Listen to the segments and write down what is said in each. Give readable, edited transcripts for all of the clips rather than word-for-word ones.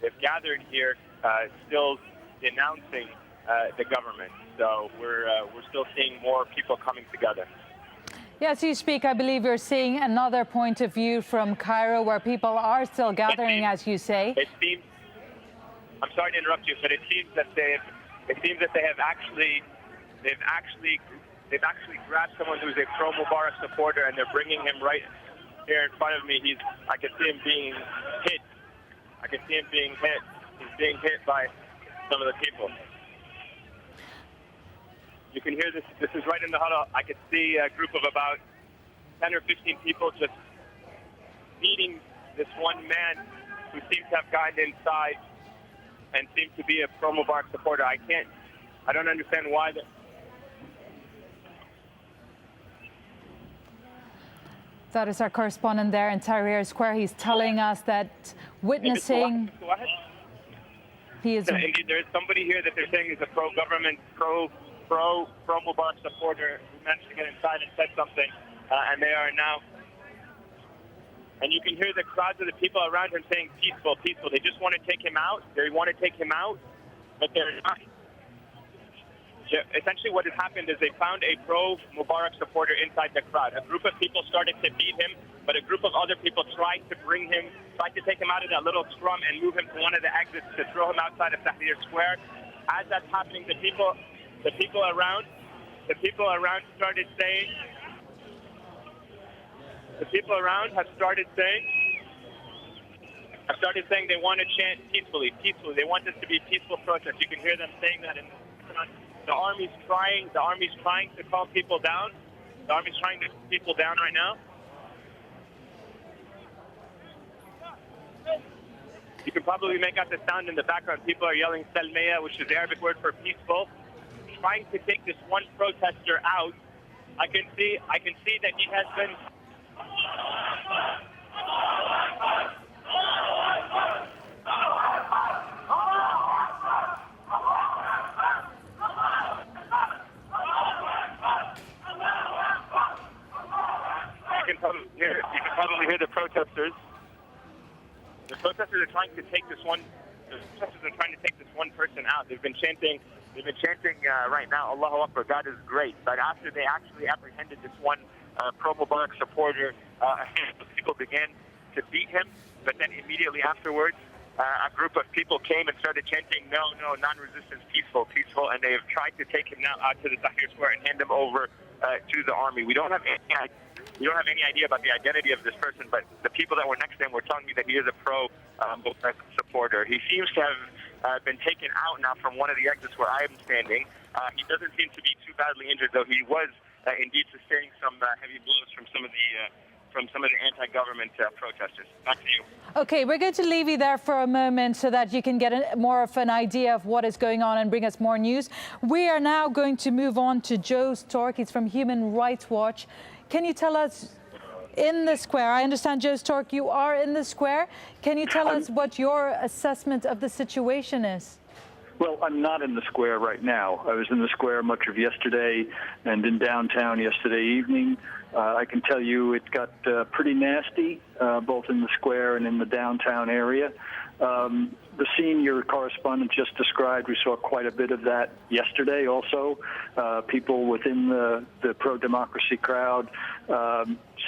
they've gathered here, still denouncing the government. So we're still seeing more people coming together. Yes, you speak. I believe you're seeing another point of view from Cairo, where people are still gathering, as you say. It seems. I'm sorry to interrupt you, but it seems that they have actually grabbed someone who's a pro-Mubarak supporter, and they're bringing him right here in front of me. I can see him being hit. He's being hit by some of the people. You can hear this. This is right in the huddle. I could see a group of about 10 or 15 people just beating this one man who seems to have gotten inside and seems to be a pro-Mubarak supporter. I don't understand why. That is our correspondent there in Tahrir Square. He's telling us that witnessing... Indeed, there's somebody here that they're saying is a pro-government, pro-Mubarak supporter who managed to get inside and said something, and they are now... And you can hear the crowds of the people around him saying, peaceful, peaceful. They just want to take him out. They want to take him out, but they're not. Essentially what has happened is they found a pro-Mubarak supporter inside the crowd. A group of people started to beat him, but a group of other people tried to take him out of that little scrum and move him to one of the exits to throw him outside of Tahrir Square. As that's happening, the people around started saying, they want to chant peacefully, peacefully. They want this to be a peaceful protest. You can hear them saying that in the army's trying to calm people down. The army's trying to calm people down right now. You can probably make out the sound in the background. People are yelling Salmiya, which is the Arabic word for peaceful, trying to take this one protester out. I can see that he has been... You can probably hear the protesters. The protesters are trying to take this one. The protesters are trying to take this one person out. They've been chanting right now, Allahu Akbar, God is great. But after they actually apprehended this one pro-Mubarak supporter, people began to beat him. But then immediately afterwards, a group of people came and started chanting, no, non-resistance, peaceful, peaceful. And they have tried to take him now out to the Tahrir Square and hand him over to the army. We don't have any idea about the identity of this person, but the people that were next to him were telling me that he is a pro-Mubarak supporter. He seems to have been taken out now from one of the exits where I am standing. He doesn't seem to be too badly injured, though he was indeed sustaining some heavy blows from some of the anti-government protesters. Back to you. Okay, we're going to leave you there for a moment so that you can get more of an idea of what is going on and bring us more news. We are now going to move on to Joe Stork. He's from Human Rights Watch. Can you tell us, in the square, I understand, Joe Stork, you are in the square. Can you tell us what your assessment of the situation is? Well, I'm not in the square right now. I was in the square much of yesterday and in downtown yesterday evening. I can tell you it got pretty nasty, both in the square and in the downtown area. The scene your correspondent just described, we saw quite a bit of that yesterday also. People within the pro-democracy crowd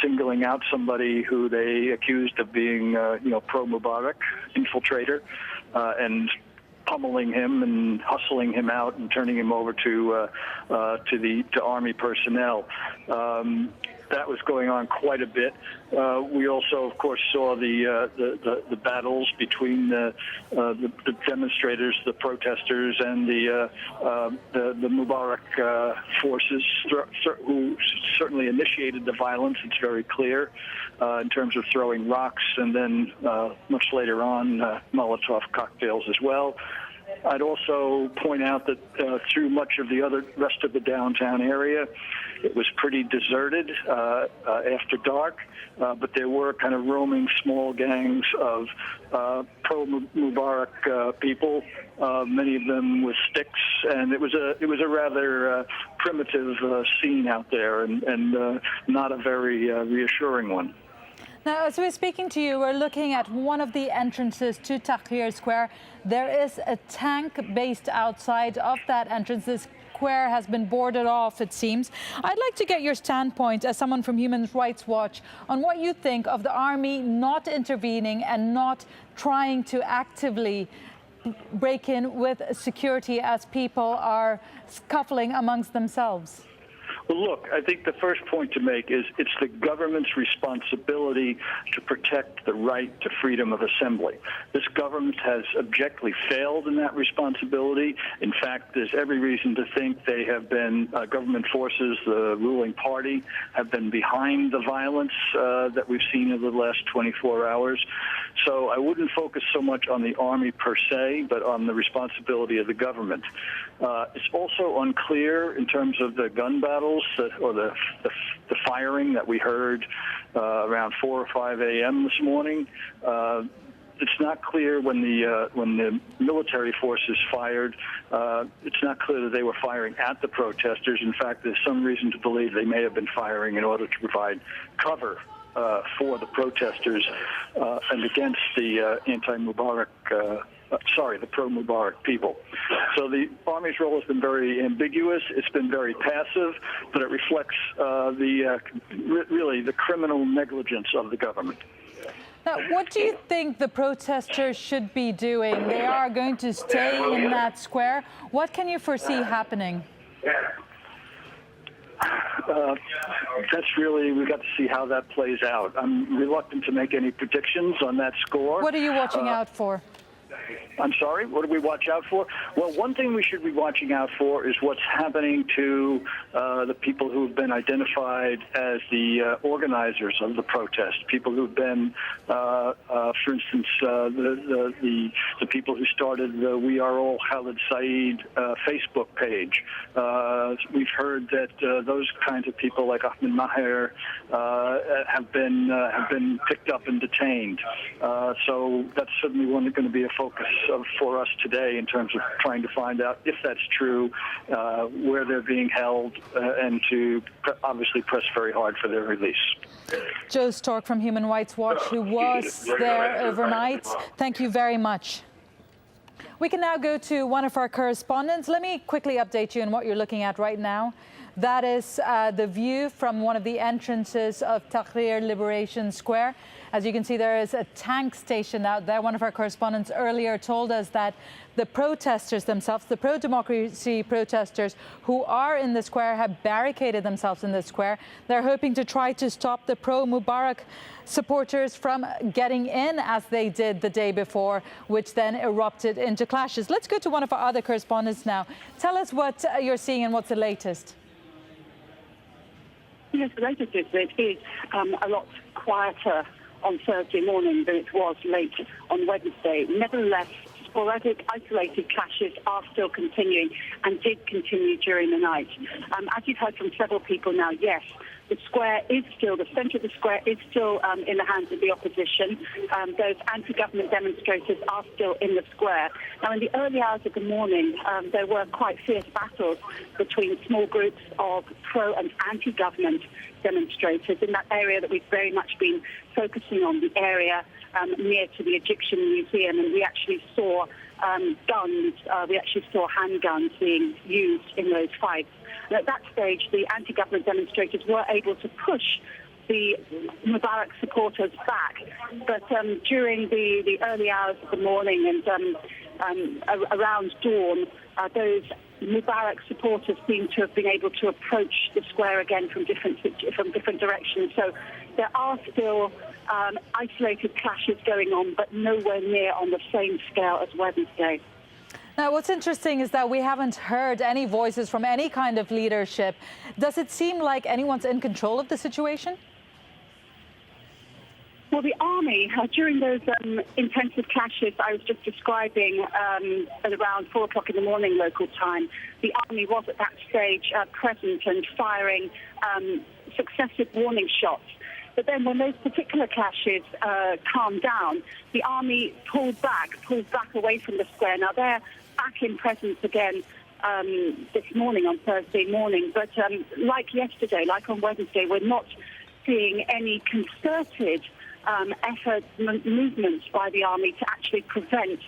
singling out somebody who they accused of being, pro-Mubarak infiltrator, and pummeling him and hustling him out and turning him over to army personnel. That was going on quite a bit. We also, of course, saw the battles between the demonstrators, the protesters, and the Mubarak forces, who certainly initiated the violence. It's very clear in terms of throwing rocks, and then much later on, Molotov cocktails as well. I'd also point out that through much of the rest of the downtown area, it was pretty deserted after dark, but there were kind of roaming small gangs of pro-Mubarak people, many of them with sticks, and it was a rather primitive scene out there, and not a very reassuring one. Now, as we're speaking to you, we're looking at one of the entrances to Tahrir Square. There is a tank based outside of that entrance. This square has been boarded off, it seems. I'd like to get your standpoint as someone from Human Rights Watch on what you think of the army not intervening and not trying to actively break in with security as people are scuffling amongst themselves. Well, look, I think the first point to make is it's the government's responsibility to protect the right to freedom of assembly. This government has abjectly failed in that responsibility. In fact, there's every reason to think they have been, government forces, the ruling party, have been behind the violence that we've seen over the last 24 hours. So I wouldn't focus so much on the army per se, but on the responsibility of the government. It's also unclear in terms of the gun battles or the firing that we heard around 4 or 5 a.m. this morning. It's not clear when the military forces fired. It's not clear that they were firing at the protesters. In fact, there's some reason to believe they may have been firing in order to provide cover for the protesters and against the anti-Mubarak, the pro-Mubarak people. So the Army's role has been very ambiguous. It's been very passive, but it reflects really the criminal negligence of the government. Now, what do you think the protesters should be doing? They are going to stay in that square. What can you foresee happening? That's really, we've got to see how that plays out. I'm reluctant to make any predictions on that score. What are you watching out for? I'm sorry, what do we watch out for? Well, one thing we should be watching out for is what's happening to the people who have been identified as the organizers of the protest, people who've been, for instance, the people who started the We Are All Khalid Saeed Facebook page. We've heard that those kinds of people like Ahmed Maher have been picked up and detained. So that's certainly going to be a focus for us today in terms of trying to find out if that's true, where they're being held, and to obviously press very hard for their release. Joe Stork from Human Rights Watch, who was there overnight. Thank you very much. We can now go to one of our correspondents. Let me quickly update you on what you're looking at right now. That is the view from one of the entrances of Tahrir Liberation Square. As you can see, there is a tank stationed out there. One of our correspondents earlier told us that the protesters themselves, the pro-democracy protesters who are in the square, have barricaded themselves in the square. They're hoping to try to stop the pro-Mubarak supporters from getting in, as they did the day before, which then erupted into clashes. Let's go to one of our other correspondents now. Tell us what you're seeing and what's the latest. Yes, the latest is that it is a lot quieter on Thursday morning than it was late on Wednesday. Nevertheless, sporadic, isolated clashes are still continuing and did continue during the night. As you've heard from several people now, yes, the square is still, the centre of the square is still in the hands of the opposition. Those anti-government demonstrators are still in the square. Now, in the early hours of the morning, there were quite fierce battles between small groups of pro- and anti-government demonstrators in that area that we've very much been focusing on, the area near to the Egyptian Museum, and we actually saw guns, we actually saw handguns being used in those fights. And at that stage, the anti-government demonstrators were able to push the Mubarak supporters back. But during the early hours of the morning and around dawn, those Mubarak supporters seem to have been able to approach the square again from different directions. So there are still isolated clashes going on, but nowhere near on the same scale as Wednesday. Now, what's interesting is that we haven't heard any voices from any kind of leadership. Does it seem like anyone's in control of the situation? Well, the army, during those intensive clashes I was just describing at around 4 o'clock in the morning local time, the army was at that stage present and firing successive warning shots. But then when those particular clashes calmed down, the army pulled back away from the square. Now, they're back in presence again this morning, on Thursday morning. But like yesterday, like on Wednesday, we're not seeing any concerted efforts, movements by the army to actually prevent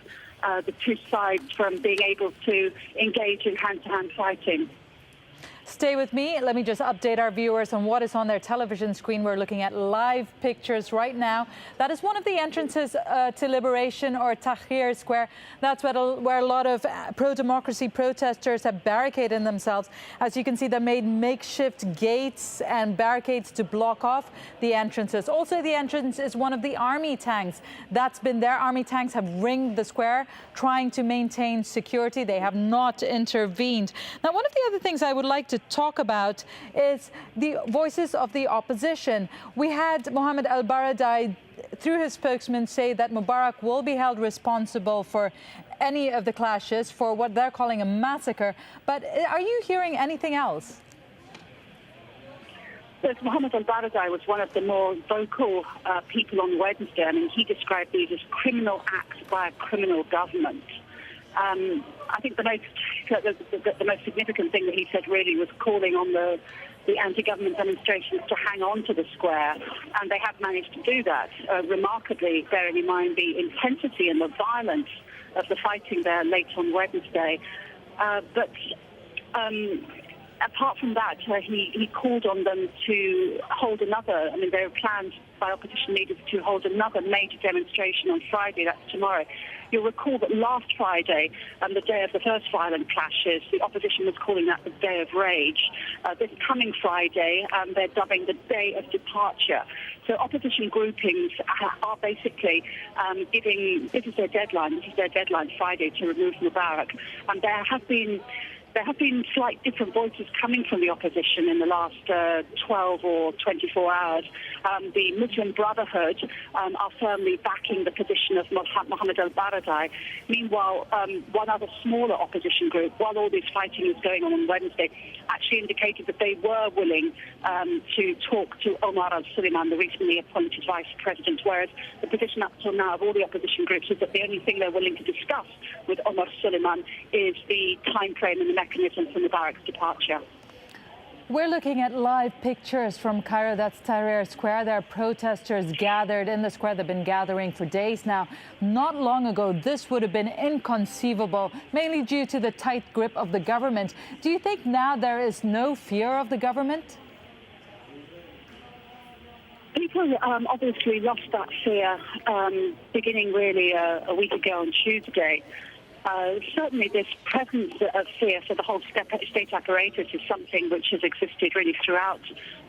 the two sides from being able to engage in hand-to-hand fighting. Stay with me. Let me just update our viewers on what is on their television screen. We're looking at live pictures right now. That is one of the entrances to Liberation or Tahrir Square. That's where a lot of pro-democracy protesters have barricaded themselves. As you can see, they made makeshift gates and barricades to block off the entrances. Also, the entrance is one of the army tanks. That's been their army tanks have ringed the square, trying to maintain security. They have not intervened. Now, one of the other things I would like to talk about is the voices of the opposition. We had Mohammed al-Baradei, through his spokesman, say that Mubarak will be held responsible for any of the clashes, for what they're calling a massacre. But are you hearing anything else? Yes, Mohammed al-Baradei was one of the more vocal people on Wednesday. I mean, he described these as criminal acts by a criminal government. I think the most significant thing that he said really was calling on the anti-government demonstrations to hang on to the square, and they have managed to do that, remarkably, bearing in mind the intensity and the violence of the fighting there late on Wednesday. But apart from that, he called on them to hold another. I mean, there are plans by opposition leaders to hold another major demonstration on Friday. That's tomorrow. You'll recall that last Friday, the day of the first violent clashes, the opposition was calling that the Day of Rage. This coming Friday, they're dubbing the Day of Departure. So opposition groupings are basically giving, this is their deadline Friday to remove Mubarak. And there have been slight different voices coming from the opposition in the last 12 or 24 hours. The Muslim Brotherhood are firmly backing the position of Mohammed al-Baradei. Meanwhile, one other smaller opposition group, while all this fighting is going on Wednesday, actually indicated that they were willing to talk to Omar al-Suleiman, the recently appointed vice president, whereas the position up till now of all the opposition groups is that the only thing they're willing to discuss with Omar al-Suleiman is the time frame and the mechanism for Mubarak's departure. We're looking at live pictures from Cairo. That's Tahrir Square. There are protesters gathered in the square. They've been gathering for days now. Not long ago, this would have been inconceivable, mainly due to the tight grip of the government. Do you think now there is no fear of the government? People obviously lost that fear beginning really a week ago on Tuesday. Certainly this presence of fear for the whole state apparatus is something which has existed really throughout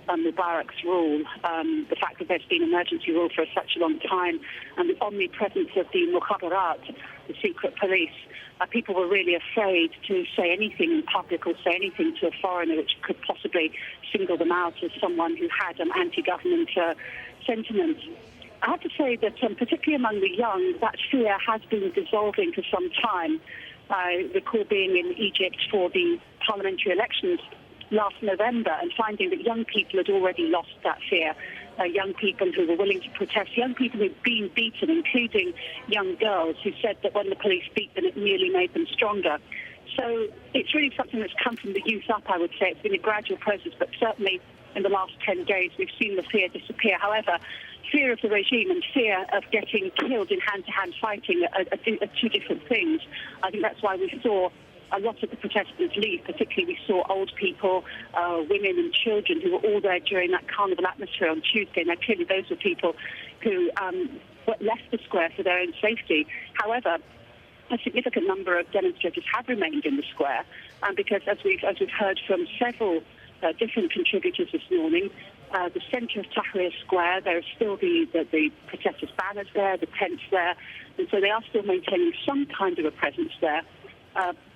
Mubarak's rule. The fact that there's been emergency rule for such a long time, and the omnipresence of the Mubarak, the secret police. People were really afraid to say anything in public or say anything to a foreigner which could possibly single them out as someone who had an anti-government sentiment. I have to say that particularly among the young, that fear has been dissolving for some time. I recall being in Egypt for the parliamentary elections last November and finding that young people had already lost that fear. Young people who were willing to protest, young people who'd been beaten, including young girls who said that when the police beat them, it merely made them stronger. So it's really something that's come from the youth up, I would say. It's been a gradual process, but certainly in the last 10 days, we've seen the fear disappear. However, fear of the regime and fear of getting killed in hand-to-hand fighting are two different things. I think that's why we saw a lot of the protesters leave. Particularly, we saw old people, women and children who were all there during that carnival atmosphere on Tuesday. Now, clearly, those were people who left the square for their own safety. However, a significant number of demonstrators have remained in the square, because as we've heard from several different contributors this morning, the centre of Tahrir Square, there are still the protesters' banners there, the tents there, and so they are still maintaining some kind of a presence there,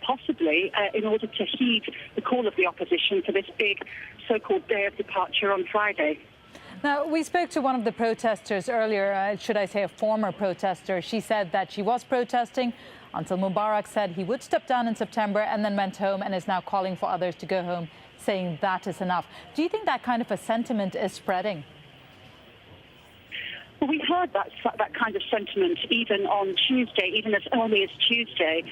possibly in order to heed the call of the opposition for this big so-called Day of Departure on Friday. Now, we spoke to one of the protesters earlier, should I say a former protester. She said that she was protesting until Mubarak said he would step down in September and then went home and is now calling for others to go home, saying that is enough. Do you think that kind of a sentiment is spreading? Well, we heard that kind of sentiment even on Tuesday, even as early as Tuesday,